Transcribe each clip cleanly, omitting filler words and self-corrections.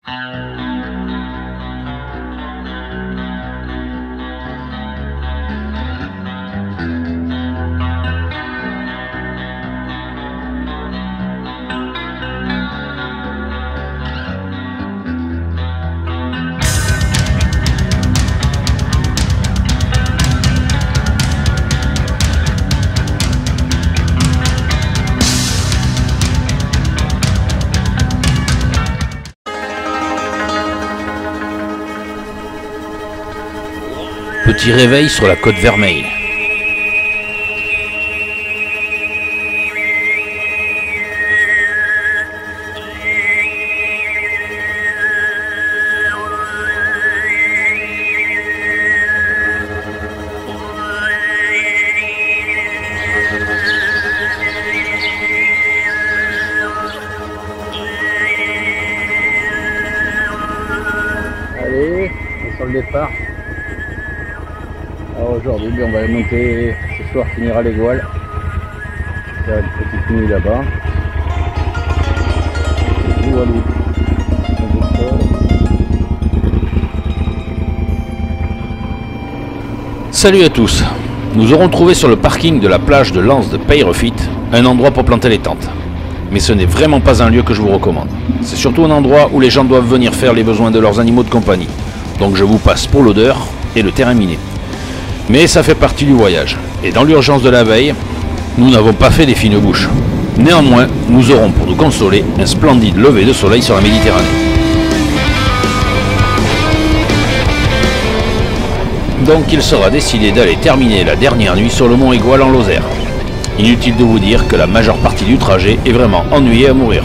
Petit réveil sur la côte Vermeille. Allez, on est sur le départ. Alors aujourd'hui, on va monter, ce soir finira les voiles. Il y a une petite nuit là-bas. Salut à tous. Nous aurons trouvé sur le parking de la plage de l'Anse de Peyrefit un endroit pour planter les tentes. Mais ce n'est vraiment pas un lieu que je vous recommande. C'est surtout un endroit où les gens doivent venir faire les besoins de leurs animaux de compagnie. Donc je vous passe pour l'odeur et le terrain miné. Mais ça fait partie du voyage. Et dans l'urgence de la veille, nous n'avons pas fait des fines bouches. Néanmoins, nous aurons pour nous consoler un splendide lever de soleil sur la Méditerranée. Donc il sera décidé d'aller terminer la dernière nuit sur le mont Aigoual en Lozère. Inutile de vous dire que la majeure partie du trajet est vraiment ennuyée à mourir.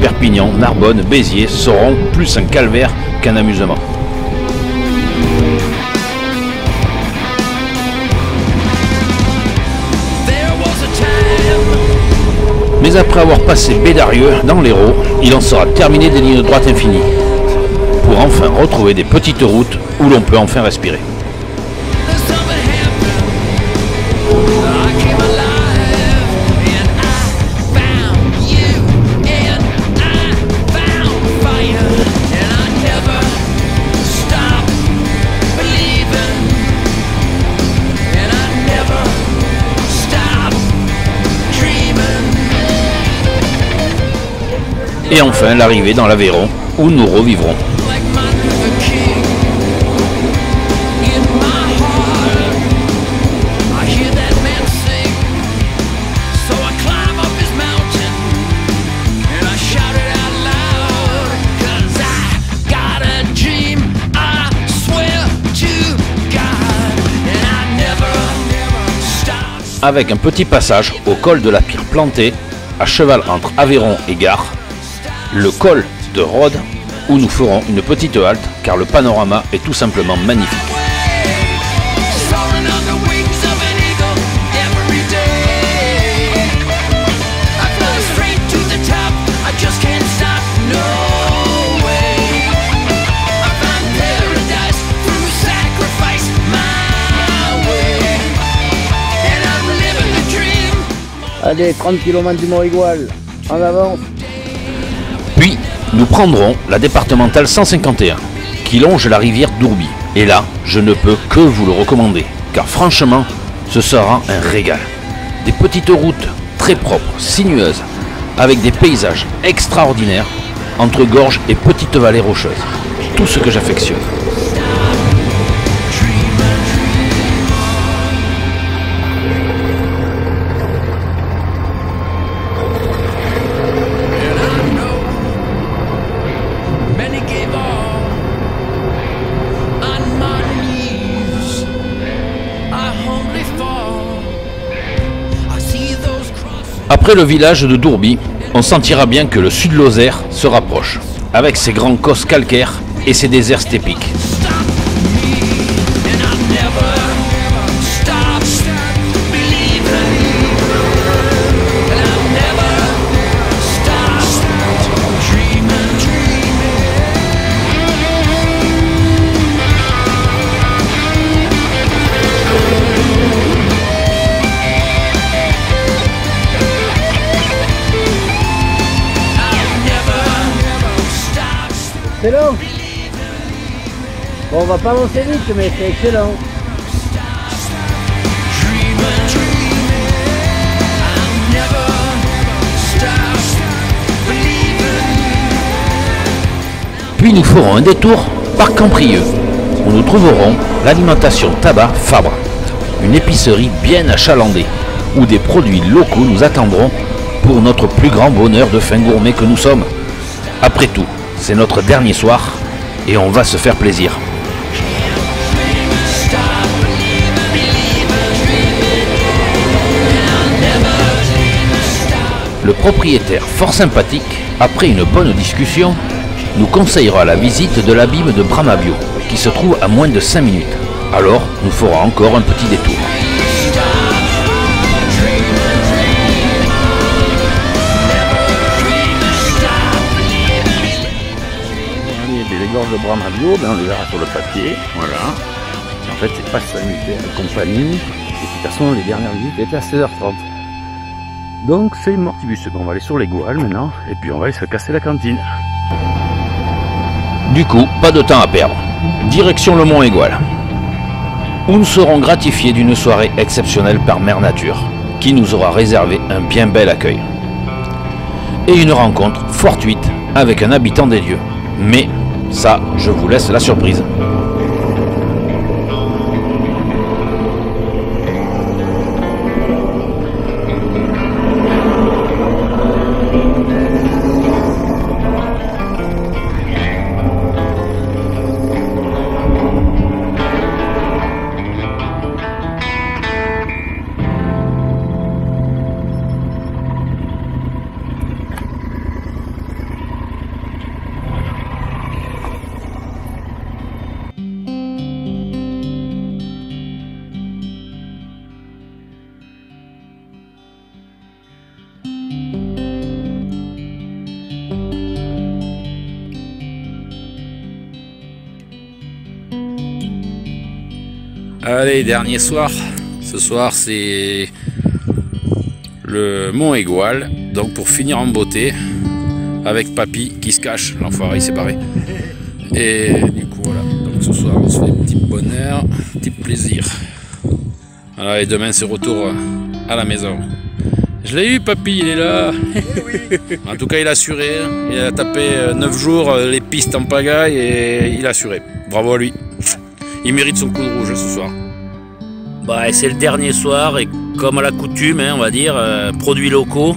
Perpignan, Narbonne, Béziers seront plus un calvaire qu'un amusement. Mais après avoir passé Bédarieux dans l'Hérault, il en sera terminé des lignes de droite infinies, pour enfin retrouver des petites routes où l'on peut enfin respirer. Et enfin l'arrivée dans l'Aveyron, où nous revivrons. Avec un petit passage au col de la Pire Plantée, à cheval entre Aveyron et Gare, le col de Rhodes, où nous ferons une petite halte car le panorama est tout simplement magnifique. Allez, 30 km du mont Aigoual, en avance. Puis, nous prendrons la départementale 151, qui longe la rivière d'Ourby. Et là, je ne peux que vous le recommander, car franchement, ce sera un régal. Des petites routes très propres, sinueuses, avec des paysages extraordinaires, entre gorges et petites vallées rocheuses. Tout ce que j'affectionne. Après le village de Dourby, on sentira bien que le sud Lozère se rapproche, avec ses grands cosses calcaires et ses déserts stépiques. excellent. Bon, on va pas avancer vite, mais c'est excellent. Puis nous ferons un détour par Camprieux, où nous trouverons l'alimentation tabac Fabre, une épicerie bien achalandée, où des produits locaux nous attendront pour notre plus grand bonheur de fin gourmet que nous sommes. Après tout, c'est notre dernier soir et on va se faire plaisir. Le propriétaire, fort sympathique, après une bonne discussion, nous conseillera la visite de l'abîme de Bramabio, qui se trouve à moins de 5 minutes. Alors, nous ferons encore un petit détour. Les gorges de Bramabio, ben on les verra sur le papier, voilà. Et en fait, c'est pas sanitaire et compagnie. Et de toute façon, les dernières visites étaient à 16h30. Donc, c'est Mortibus. Bon, on va aller sur les Gouales maintenant, et puis on va aller se casser la cantine. Du coup, pas de temps à perdre. Direction le Mont Égual, où nous serons gratifiés d'une soirée exceptionnelle par Mère Nature, qui nous aura réservé un bien bel accueil. Et une rencontre fortuite avec un habitant des lieux. Mais ça, je vous laisse la surprise. Allez, dernier soir. Ce soir, c'est le Mont Égual. Donc, pour finir en beauté, avec Papy qui se cache. L'enfoiré, il s'est barré. Et du coup, voilà. Donc, ce soir, on se fait un petit bonheur, un petit plaisir. Voilà, et demain, c'est retour à la maison. Je l'ai eu, Papy, il est là. En tout cas, il a assuré. Il a tapé 9 jours les pistes en pagaille et il a assuré. Bravo à lui. Il mérite son coup de rouge ce soir. Bah, c'est le dernier soir et comme à la coutume, hein, on va dire, produits locaux,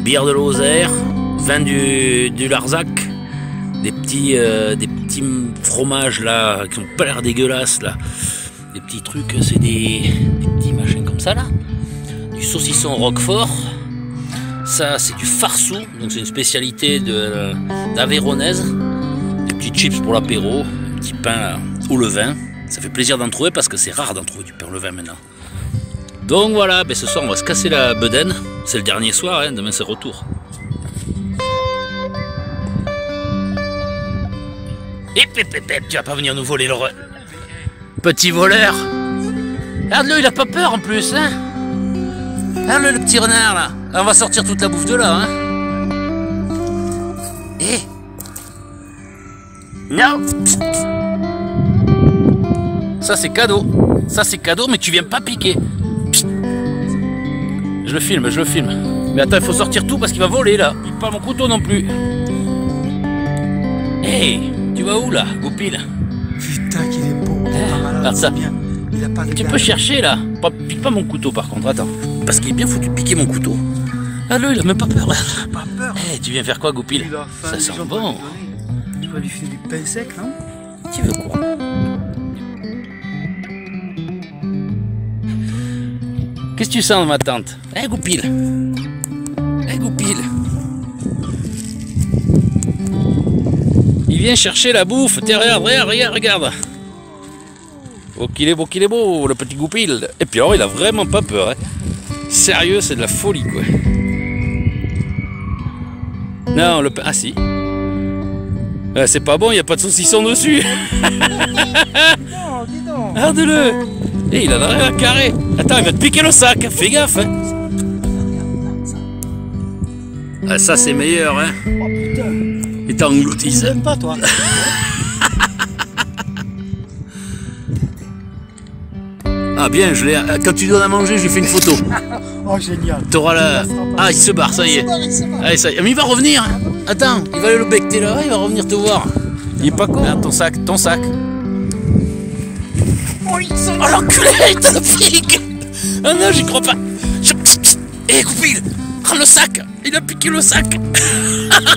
bière de Lozère, vin du Larzac, des petits fromages là qui ont pas l'air dégueulasses là, des petits trucs, c'est des petits machins comme ça là, du saucisson roquefort, ça c'est du farsou, donc c'est une spécialité d'Aveyronnaise, des petits chips pour l'apéro, un petit pain là, au levain. Ça fait plaisir d'en trouver parce que c'est rare d'en trouver du pain au levain maintenant. Donc voilà, ben ce soir on va se casser la bedaine. C'est le dernier soir, hein, demain c'est retour. Tu vas pas venir nous voler le petit voleur. Regarde-le, il a pas peur en plus, hein. Regarde-le, le petit renard là. On va sortir toute la bouffe de là, hein. Eh. Non. Ça c'est cadeau. Ça c'est cadeau, mais tu viens pas piquer. Psst. Je le filme. Mais attends, il faut sortir tout parce qu'il va voler là. Il pas mon couteau non plus. Hey, tu vas où là, Goupil? Putain qu'il est beau. Regarde ça. Bien. Il a pas de Tu peux chercher là. Pique pas mon couteau par contre, attends. Parce qu'il est bien foutu de piquer mon couteau. Ah là, il a même pas peur. Pas peur. Hey, tu viens faire quoi, Goupil? Ça sent bon. Tu vas lui filer du pain sec, non? Tu veux quoi? Qu'est-ce que tu sens, ma tante? Eh, Goupil! Eh, Goupil! Il vient chercher la bouffe. Tiens, regarde. Oh, qu'il est beau, le petit Goupil. Et puis alors, il a vraiment pas peur. Hein. Sérieux, c'est de la folie, quoi. Non, le pain... Ah, si. C'est pas bon, il n'y a pas de saucisson dessus. Non, dis donc. Regarde-le. Et il a derrière un carré. Attends, il va te piquer le sac. Fais gaffe. Hein. Ah, ça, c'est meilleur. Hein. Oh putain. Il t'a englouti. J'aime pas, toi. Ah bien, quand tu donnes à manger, j'ai fait une photo. Oh, génial. T'auras la... Ah, il se barre, ça y est. Allez, ça y est. Mais il va revenir. Attends, il va aller le becter là, il va revenir te voir. Il est pas con. Regarde, ton sac, ton sac. Oh l'enculé, t'as le pique. Ah non, j'y crois pas. Hé, Goupil, prends le sac. Il a piqué le sac.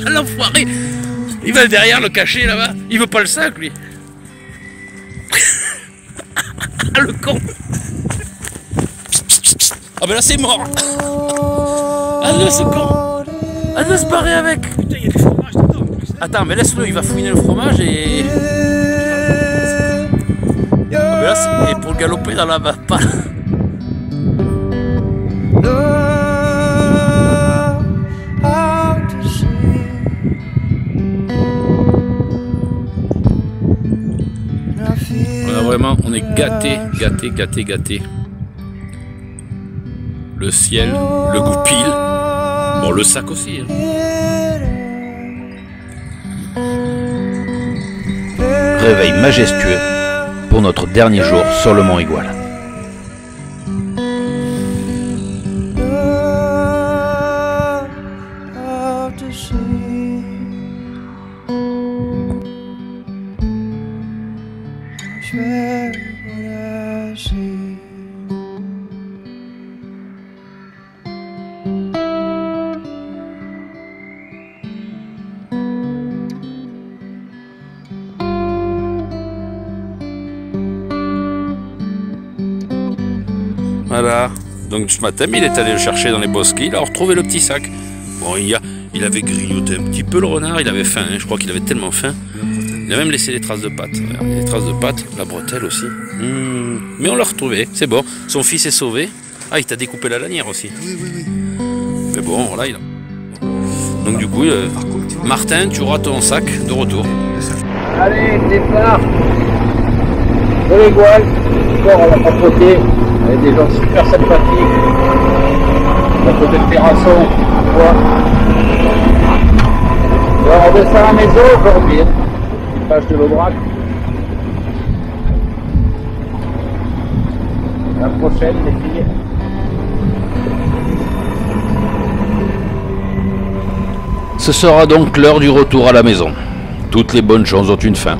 L'enfoiré. Il va derrière le cacher là-bas. Il veut pas le sac, lui. Ah, le con. Ah ben là c'est mort. Ah non, c'est con. Ah non, se barrer avec. Putain, il y a du fromage dedans en plus. Attends, mais laisse-le, il va fouiner le fromage et... Ah ben là, et pour galoper dans la pas. Vraiment, on est gâté, gâté, gâté, gâté. Le ciel, le goupil, bon le sac aussi. Hein. Réveil majestueux pour notre dernier jour sur le Mont Igual. Voilà, donc ce matin il est allé le chercher dans les bosquets, il a retrouvé le petit sac. Bon, il avait grignoté un petit peu le renard, il avait faim, hein, je crois qu'il avait tellement faim. Il a même laissé les traces de pâtes, les traces de pâtes, la bretelle aussi. Mais on l'a retrouvé, c'est bon, son fils est sauvé. Ah, il t'a découpé la lanière aussi. Oui. Mais bon, voilà, il a... Donc du coup, Martin, tu auras ton sac de retour. Allez, départ de l'Igual, encore à la propreté, avec des gens super sympathiques. À côté de Terrasson, alors on descend à la maison aujourd'hui, page de l'Aubrac. La prochaine, les filles. Ce sera donc l'heure du retour à la maison. Toutes les bonnes choses ont une fin.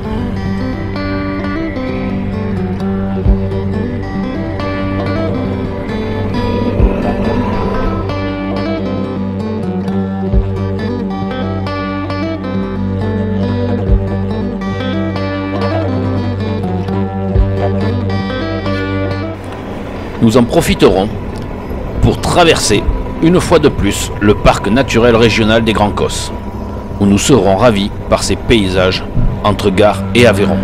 Nous en profiterons pour traverser une fois de plus le parc naturel régional des Grands Causses, où nous serons ravis par ces paysages entre Gare et Aveyron.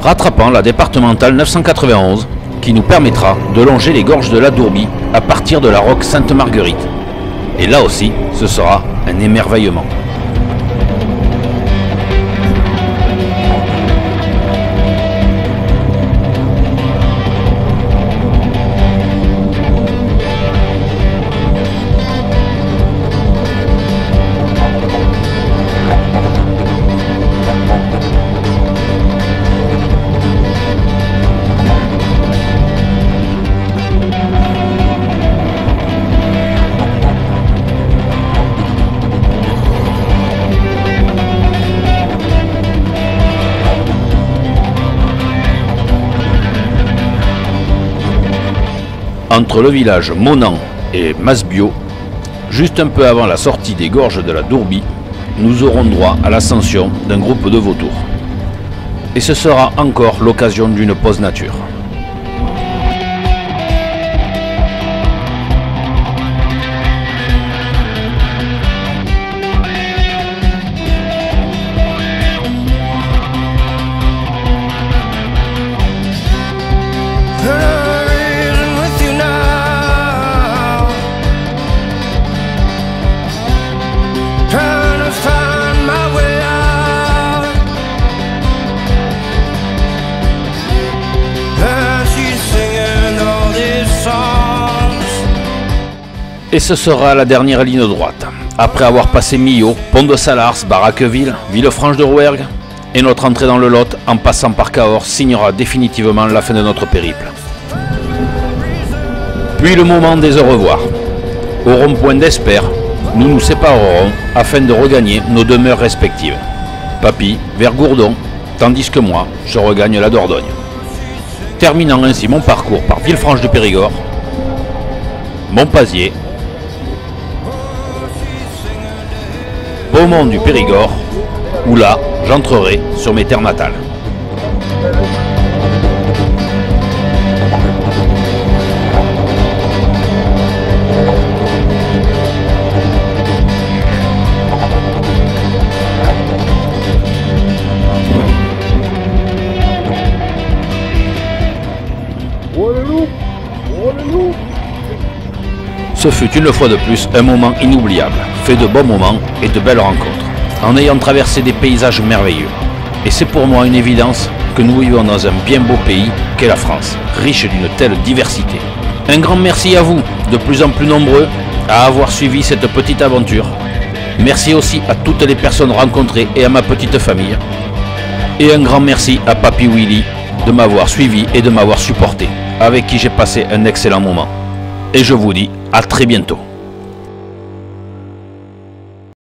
Rattrapant la départementale 991 qui nous permettra de longer les gorges de la Dourbie à partir de la Roque Sainte-Marguerite. Et là aussi, ce sera un émerveillement. Entre le village Monan et Masbio, juste un peu avant la sortie des gorges de la Dourbie, nous aurons droit à l'ascension d'un groupe de vautours. Et ce sera encore l'occasion d'une pause nature. Et ce sera la dernière ligne droite. Après avoir passé Millau, Pont de Salars, Baraqueville, Villefranche de Rouergue, et notre entrée dans le Lot en passant par Cahors signera définitivement la fin de notre périple. Puis le moment des au revoir. Au rond-point d'Espère, nous nous séparerons afin de regagner nos demeures respectives. Papy vers Gourdon, tandis que moi, je regagne la Dordogne. Terminant ainsi mon parcours par Villefranche de Périgord, Montpazier, Beaumont du Périgord, où là, j'entrerai sur mes terres natales. Ce fut une fois de plus un moment inoubliable, fait de bons moments et de belles rencontres, en ayant traversé des paysages merveilleux. Et c'est pour moi une évidence que nous vivons dans un bien beau pays qu'est la France, riche d'une telle diversité. Un grand merci à vous, de plus en plus nombreux, à avoir suivi cette petite aventure. Merci aussi à toutes les personnes rencontrées et à ma petite famille. Et un grand merci à Papy Willy de m'avoir suivi et de m'avoir supporté, avec qui j'ai passé un excellent moment. Et je vous dis à très bientôt.